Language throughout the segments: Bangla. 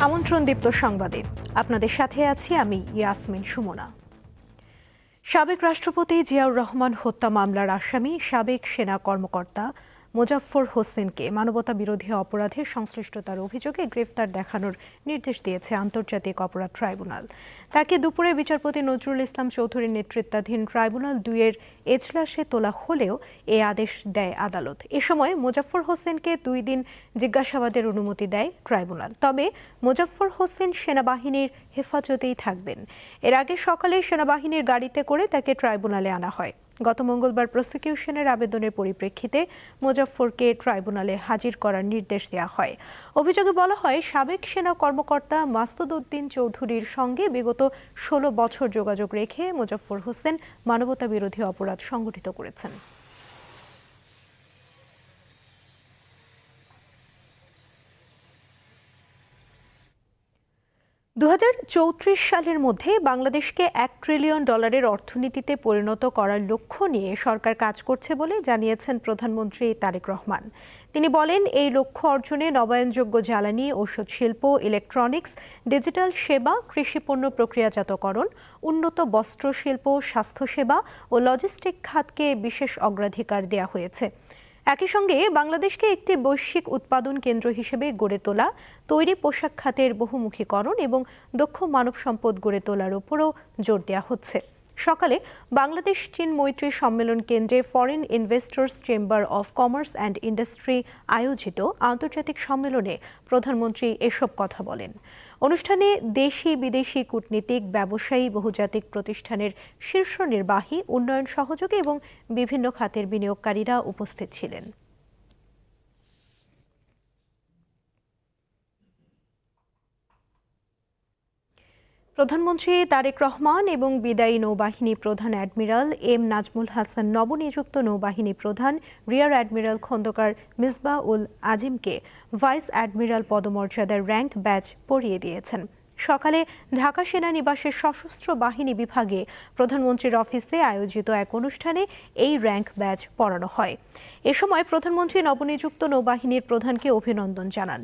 আমন্ত্রণ দীপ্ত সংবাদে আপনাদের সাথে আছি আমি ইয়াসমিন সুমনা। সাবেক রাষ্ট্রপতি জিয়াউর রহমান হত্যা মামলার আসামি সাবেক সেনা কর্মকর্তা মোজাফফর হোসেনকে মানবতা বিরোধী অপরাধে সংশ্লিষ্টতার অভিযোগে গ্রেফতার দেখানোর নির্দেশ দিয়েছে আন্তর্জাতিক অপরাধ ট্রাইব্যুনাল। তাকে দুপুরে বিচারপতি নজরুল ইসলাম চৌধুরীর নেতৃত্বাধীন ট্রাইব্যুনাল ২-এর এজলাসে তোলা হলেও এ আদেশ দেয় আদালত। এ সময় মোজাফফর হোসেনকে ২ দিন জিজ্ঞাসাবাদের অনুমতি দেয় ট্রাইব্যুনাল। তবে মোজাফফর হোসেন সেনাবাহিনীর হেফাজতেই থাকবেন। এর আগে সকালে সেনাবাহিনীর গাড়িতে করে তাকে ট্রাইব্যুনালে আনা হয়। গত মঙ্গলবার প্রসিকিউশনের আবেদনের পরিপ্রেক্ষিতে মোজাফফরকে ট্রাইব্যুনালে হাজির করার নির্দেশ দেওয়া হয়। অভিযোগে বলা হয়, সাবেক সেনা কর্মকর্তা মাসুদ উদ্দিন চৌধুরীর সঙ্গে বিগত ১৬ বছর যোগাযোগ রেখে মোজাফফর হোসেন মানবতা বিরোধী অপরাধ সংগঠিত করেছেন। ২০৩৪ সালের মধ্যে বাংলাদেশকে $1 ট্রিলিয়ন অর্থনীতিতে পরিণত করার লক্ষ্য নিয়ে সরকার কাজ করছে বলে জানিয়েছেন প্রধানমন্ত্রী তারেক রহমান। তিনি বলেন, এই লক্ষ্য অর্জনে নবায়নযোগ্য জ্বালানি, ঔষধ শিল্প, ইলেকট্রনিক্স, ডিজিটাল সেবা, কৃষিপণ্য প্রক্রিয়াজাতকরণ, উন্নত বস্ত্র শিল্প, স্বাস্থ্যসেবা ও লজিস্টিক খাতকে বিশেষ অগ্রাধিকার দেওয়া হয়েছে। একই সঙ্গে বাংলাদেশকে একটি বৈশ্বিক উৎপাদন কেন্দ্র হিসেবে গড়ে তোলা, তৈরি পোশাক খাতের বহুমুখীকরণ এবং দক্ষ মানব সম্পদ গড়ে তোলার উপরও জোর দেওয়া হচ্ছে। সকালে বাংলাদেশ চীন মৈত্রী সম্মেলন কেন্দ্রে foreign investors chamber of commerce and industry আয়োজিত আন্তর্জাতিক সম্মেলনে প্রধানমন্ত্রী এসব কথা বলেন। অনুষ্ঠানে দেশি বিদেশি কূটনীতিক, ব্যবসায়ী, বহুজাতিক প্রতিষ্ঠানের শীর্ষ নির্বাহী, উন্নয়ন সহযোগী এবং বিভিন্ন খাতের বিনিয়োগকারীরা উপস্থিত ছিলেন। প্রধানমন্ত্রী তারেক রহমান এবং বিদায়ী নৌবাহিনী প্রধান অ্যাডমিরাল এম নাজমুল হাসান নবনিযুক্ত নৌবাহিনী প্রধান রিয়ার অ্যাডমিরাল খন্দকার মিসবাহ উল আজিমকে ভাইস অ্যাডমিরাল পদমর্যাদার র্যাঙ্ক ব্যাজ পরিয়ে দিয়েছেন। সকালে ঢাকা সেনানিবাসের সশস্ত্র বাহিনী বিভাগে প্রধানমন্ত্রীর অফিসে আয়োজিত এক অনুষ্ঠানে এই র্যাঙ্ক ব্যাজ পরানো হয়। এ সময় প্রধানমন্ত্রী নবনিযুক্ত নৌবাহিনীর প্রধানকে অভিনন্দন জানান।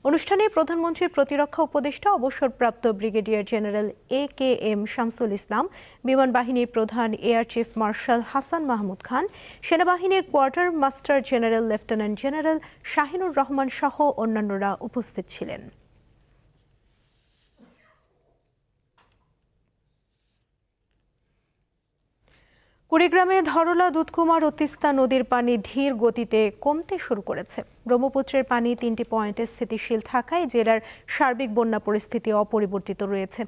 অনুষ্ঠানে প্রধানমন্ত্রীর প্রতিরক্ষা উপদেষ্টা অবসরপ্রাপ্ত brigadier general AKM Shamsul Islam, বিমান বাহিনীর প্রধান air chief marshal Hasan Mahmud Khan, সেনাবাহিনীর quartermaster general lieutenant general Shahinur Rahman সহ অন্যান্যরা উপস্থিত ছিলেন। কুড়িগ্রামে ধরলা, দুধকুমার ও তিস্তা নদীর পানি ধীর গতিতে কমতে শুরু করেছে। ব্রহ্মপুত্রের পানি ৩টি পয়েন্টে স্থিতিশীল থাকায় জেলার সার্বিক বন্যা পরিস্থিতি অপরিবর্তিত রয়েছে।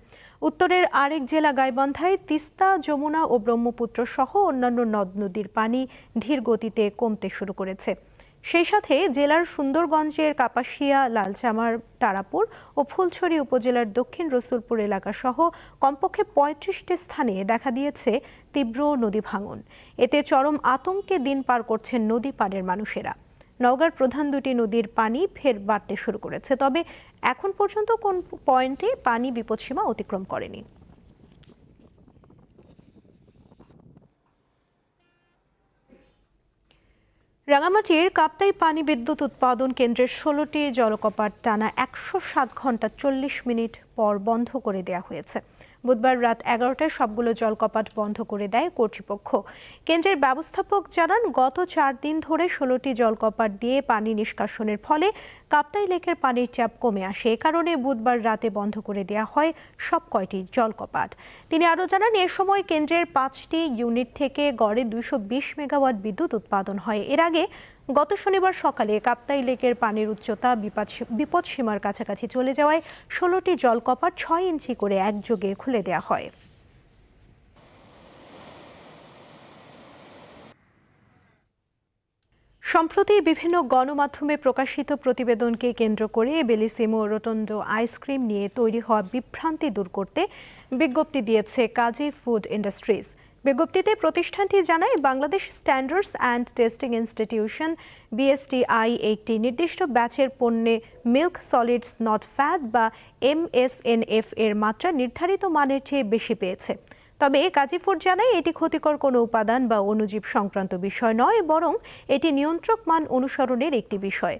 উত্তরের আরেক জেলা গাইবান্ধায় তিস্তা, যমুনা ও ব্রহ্মপুত্র সহ অন্যান্য নদ নদীর পানি ধীর গতিতে কমতে শুরু করেছে। সেই সাথে জেলার সুন্দরগঞ্জের কাপাসিয়া, লালচামার, তারাপুর ও ফুলছড়ি উপজেলার দক্ষিণ রসুলপুর এলাকা সহ কমপক্ষে ৩৫টি স্থানে দেখা দিয়েছে তীব্র নদী ভাঙন। এতে চরম আতঙ্কে দিন পার করছেন নদী পাড়ের মানুষেরা। নওগাঁর প্রধান দুটি নদীর পানি ফের বাড়তে শুরু করেছে, তবে এখন পর্যন্ত কোন পয়েন্টে পানি বিপদসীমা অতিক্রম করেনি। রাঙামাটির কাপ্তাই পানি বিদ্যুৎ উৎপাদন কেন্দ্রের ১৬টি জলকপাট টানা ১০৭ ঘন্টা ৪০ মিনিট পর বন্ধ করে দেওয়া হয়েছে। বুধবার রাত ১১টায় সবগুলো জলকপাট বন্ধ করে দেয় কর্তৃপক্ষ। কেন্দ্রের ব্যবস্থাপক জানান, গত ৪ দিন ধরে ১৬টি জলকপাট দিয়ে পানি নিষ্কাশনের ফলে কাপ্তাই লেকের পানির চাপ কমে আসে। এ কারণে বুধবার রাতে বন্ধ করে দেওয়া হয় সব কয়টি জলকপাট। তিনি আরও জানান, এ সময় কেন্দ্রের ৫টি ইউনিট থেকে গড়ে ২২০ মেগাওয়াট বিদ্যুৎ উৎপাদন হয়। এর আগে গত শনিবার সকালে কাপ্তাই লেকের পানির উচ্চতা বিপদসীমার কাছাকাছি চলে যাওয়ায় ১৬টি জলকপাট ৬ ইঞ্চি করে একযোগে খুলে দেওয়া হয়। সম্প্রতি বিভিন্ন গণমাধ্যমে প্রকাশিত প্রতিবেদনকে কেন্দ্র করে বেলিসিমো রোটন্ডো আইসক্রিম নিয়ে তৈরি হওয়া বিভ্রান্তি দূর করতে বিজ্ঞপ্তি দিয়েছে কাজী ফুড ইন্ডাস্ট্রিজ। বিজ্ঞপ্তিতে প্রতিষ্ঠানটি জানায়, Bangladesh standards and testing institution BSTI একটি নির্দিষ্ট ব্যাচের পণ্যে মিল্ক সলিডস নট ফ্যাট বা MSNF এর মাত্রা নির্ধারিত মানের চেয়ে বেশি পেয়েছে। তবে কাজী ফুড জানায়, এটি ক্ষতিকর কোনো উপাদান বা অণুজীব সংক্রান্ত বিষয় নয়, বরং এটি নিয়ন্ত্রক মান অনুসরণের একটি বিষয়।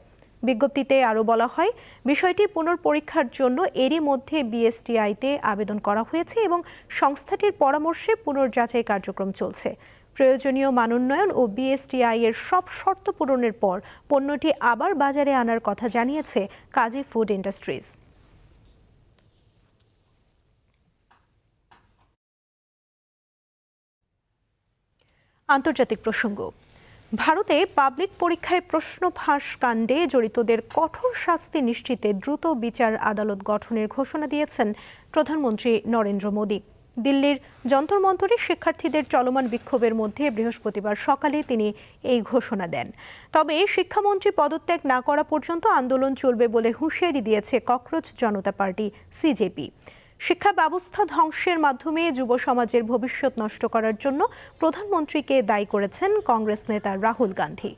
বিজ্ঞপ্তিতে আরও বলা হয়, বিষয়টি পুনর্পরীক্ষার জন্য এরই মধ্যে বিএসটিআইতে আবেদন করা হয়েছে এবং সংস্থাটির পরামর্শে পুনর্যাচাই কার্যক্রম চলছে। প্রয়োজনীয় মানোন্নয়ন ও বিএসটিআই এর সব শর্ত পূরণের পর পণ্যটি আবার বাজারে আনার কথা জানিয়েছে কাজী ফুড ইন্ডাস্ট্রিজ। আন্তর্জাতিক প্রসঙ্গ। ভারতে পাবলিক পরীক্ষায় প্রশ্ন ফাঁস কাণ্ডে জড়িতদের কঠোর শাস্তি নিশ্চিতে দ্রুত বিচার আদালত গঠনের ঘোষণা দিয়েছেন প্রধানমন্ত্রী নরেন্দ্র মোদী। দিল্লির যন্তর মন্তরে শিক্ষার্থীদের চলমান বিক্ষোভের মধ্যে বৃহস্পতিবার সকালে তিনি এই ঘোষণা দেন। তবে শিক্ষামন্ত্রী পদত্যাগ না করা পর্যন্ত আন্দোলন চলবে বলে হুঁশিয়ারি দিয়েছে ককরোচ জনতা পার্টি সিজেপি। শিক্ষা ব্যবস্থা ধ্বংসের মাধ্যমে যুব সমাজের ভবিষ্যৎ নষ্ট করার জন্য প্রধানমন্ত্রীকে দায়ী করেছেন কংগ্রেস নেতা রাহুল গান্ধী।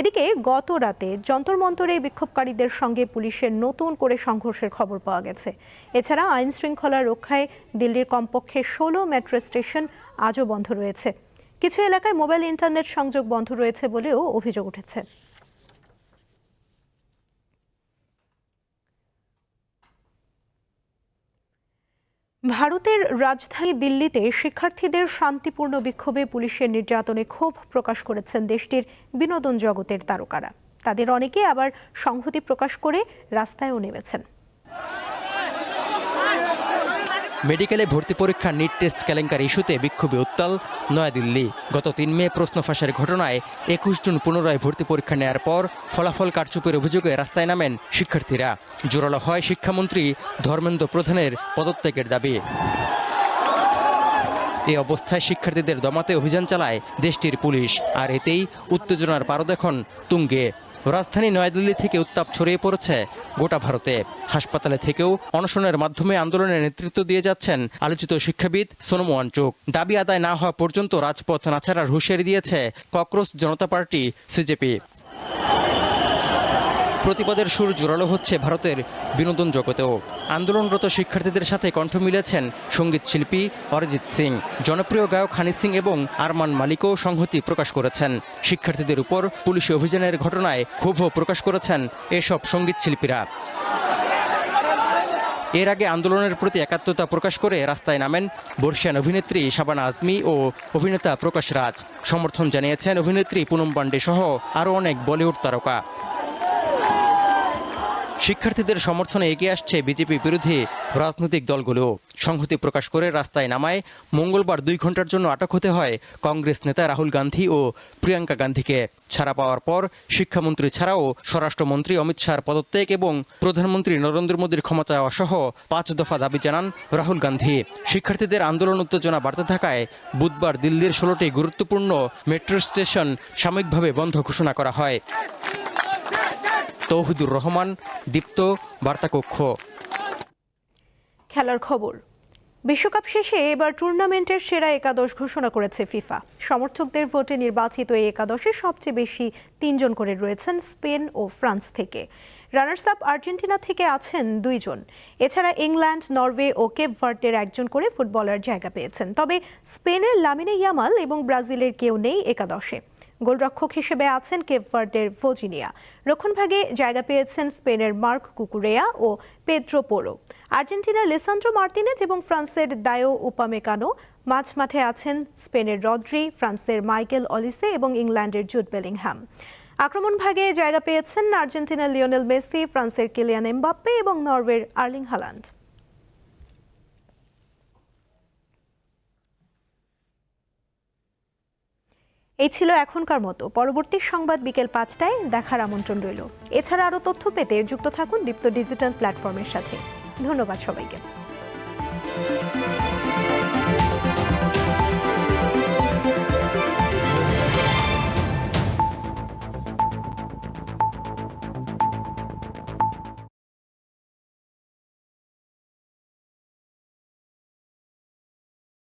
এদিকে গত রাতে যন্তর মন্তরে বিক্ষোভকারীদের সঙ্গে পুলিশের নতুন করে সংঘর্ষের খবর পাওয়া গেছে। এছাড়া আইন শৃঙ্খলা রক্ষায় দিল্লির কমপক্ষে 16 মেট্রো স্টেশন আজও বন্ধ রয়েছে। কিছু এলাকায় মোবাইল ইন্টারনেট সংযোগ বন্ধ রয়েছে বলেও অভিযোগ উঠেছে। ভারতের রাজধানী দিল্লিতে শিক্ষার্থীদের শান্তিপূর্ণ বিক্ষোভে পুলিশের নির্যাতনে ক্ষোভ প্রকাশ করেছেন দেশটির বিনোদন জগতের তারকারা। তাদের অনেকে আবার সংহতি প্রকাশ করে রাস্তায়ও নেমেছেন। মেডিকেলে ভর্তি পরীক্ষার নিট টেস্ট কেলেঙ্কারি ইস্যুতে বিক্ষোভে উত্তাল নয়াদিল্লি। গত 3 মে প্রশ্ন ফাঁসের ঘটনায় 21 জন পুনরায় ভর্তি পরীক্ষা নেয়ার পর ফলাফল কারচুপির অভিযোগে রাস্তায় নামেন শিক্ষার্থীরা। জোরালো হয় শিক্ষামন্ত্রী ধর্মেন্দ্র প্রধানের পদত্যাগের দাবি। এই অবস্থায় শিক্ষার্থীদের দমাতে অভিযান চালায় দেশটির পুলিশ, আর এতেই উত্তেজনার পারদ এখন তুঙ্গে। রাজধানী নয়াদিল্লি থেকে উত্তাপ ছড়িয়ে পড়েছে গোটা ভারতে। হাসপাতালে থেকেও অনশনের মাধ্যমে আন্দোলনের নেতৃত্ব দিয়ে যাচ্ছেন আলোচিত শিক্ষাবিদ সোনম ওয়াংচুক। দাবি আদায় না হওয়া পর্যন্ত রাজপথ না ছাড়ার হুঁশিয়ারি দিয়েছে ককরোচ জনতা পার্টি সিজেপি। প্রতিবাদের সুর জোরালো হচ্ছে ভারতের বিনোদন জগতেও। আন্দোলনরত শিক্ষার্থীদের সাথে কণ্ঠ মিলেছেন সঙ্গীত শিল্পী অরিজিৎ সিং, জনপ্রিয় গায়ক হানি সিং এবং আরমান মালিকও সংহতি প্রকাশ করেছেন। শিক্ষার্থীদের উপর পুলিশি অভিযানের ঘটনায় ক্ষোভও প্রকাশ করেছেন এসব সঙ্গীত শিল্পীরা। এর আগে আন্দোলনের প্রতি একাত্মতা প্রকাশ করে রাস্তায় নামেন বর্ষিয়ান অভিনেত্রী শাবানা আজমি ও অভিনেতা প্রকাশ রাজ। সমর্থন জানিয়েছেন অভিনেত্রী পুনম পান্ডে সহ আরও অনেক বলিউড তারকা। শিক্ষার্থীদের সমর্থনে এগিয়ে আসছে বিজেপি বিরোধী রাজনৈতিক দলগুলো। সংহতি প্রকাশ করে রাস্তায় নামায় মঙ্গলবার 2 ঘন্টার জন্য আটক হতে হয় কংগ্রেস নেতা রাহুল গান্ধী ও প্রিয়াঙ্কা গান্ধীকে। ছাড়া পাওয়ার পর শিক্ষামন্ত্রী ছাড়াও স্বরাষ্ট্রমন্ত্রী অমিত শাহর পদত্যাগ এবং প্রধানমন্ত্রী নরেন্দ্র মোদীর ক্ষমা চাওয়া সহ 5 দফা দাবি জানান রাহুল গান্ধী। শিক্ষার্থীদের আন্দোলন উত্তেজনা বাড়তে থাকায় বুধবার দিল্লির 16টি গুরুত্বপূর্ণ মেট্রো স্টেশন সাময়িকভাবে বন্ধ ঘোষণা করা হয়। তৌহিদুর রহমান, দীপ্ত, বার্তাকক্ষ। খেলার খবর। বিশ্বকাপ শেষে এবার টুর্নামেন্টের সেরা একাদশ ঘোষণা করেছে ফিফা। সমর্থকদের ভোটে নির্বাচিত এই একাদশে সবচেয়ে বেশি 3 জন করে রয়েছেন স্পেন ও ফ্রান্স থেকে। রানার্স আপ আর্জেন্টিনা থেকে আছেন 2 জন। এছাড়া ইংল্যান্ড, নরওয়ে ও কেপ ভার্ডের 1 জন করে ফুটবলার জায়গা পেয়েছেন। তবে স্পেনের লামিনে ইয়ামাল এবং ব্রাজিলের কেউ নেই একাদশে। গোলরক্ষক হিসেবে আছেন কেপ ভার্ডের ভোজিনিয়া। রক্ষণভাগে জায়গা পেয়েছেন স্পেনের মার্ক কুকুরেয়া ও পেদ্রো পোরো। আর্জেন্টিনার লিসান্দ্রো মার্টিনেজ এবং ফ্রান্সের দায়ো উপামেকানো। মাঝমাঠে আছেন স্পেনের রদ্রি, ফ্রান্সের মাইকেল অলিসে এবং ইংল্যান্ডের জুড বেলিংহাম। আক্রমণভাগে জায়গা পেয়েছেন আর্জেন্টিনার লিওনেল মেসি, ফ্রান্সের কিলিয়ান এমবাপ্পে এবং নরওয়ের আর্লিং হালান্ড। এই ছিল এখনকার মতো। পরবর্তী সংবাদ বিকেল 5টায় দেখার আমন্ত্রণ রইল। এছাড়া আরও তথ্য পেতে যুক্ত থাকুন দীপ্ত ডিজিটাল প্ল্যাটফর্মের সাথে। ধন্যবাদ সবাইকে।